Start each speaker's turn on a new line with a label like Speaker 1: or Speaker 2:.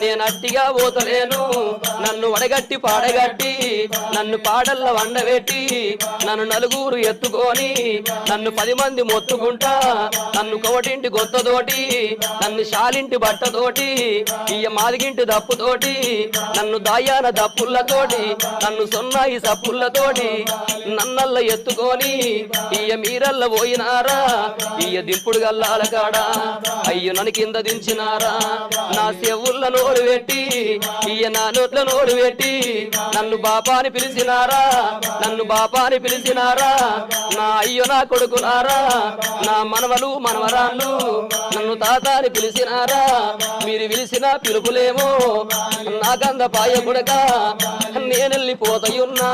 Speaker 1: నేను అట్టిగా పోతలేను నన్ను వడగట్టి పాడగట్టి నన్ను పాడల్ల వండబెట్టి నన్ను నలుగురు ఎత్తుకొని నన్ను 10 మంది మొత్తుకుంటా నన్ను కోటింటి గొత్తతోటి నన్ను శాలింటి బట్టతోటి ఇయ్య మాదిగింటి దప్పుతోటి నన్ను దాయాన దప్పులతోటి నన్ను సొన్నాయి సప్పులతోటి నన్నల్ల ఎత్తుకొని ఇయ్య మీరల్ల పోయినారా ఇయ్య దింపుడు గల్లాల కాడా అయ్యో నన్ను కింద దించినారా నా చెవుల్ల నోరు పెట్టి ఇయ్య నా నోట్ల నోరు పెట్టి నన్ను బాపాని పిలిచినారా నన్ను బాపాని పిలిచినారా నా అయ్యో నా కొడుకునారా నా మనవలు మనవరాళ్ళు నన్ను తాతాని పిలిచినారా మీరు పిలిచిన పిలుపులేమో నాకంద పాయ కొడక నేనెళ్ళిపోతయున్నా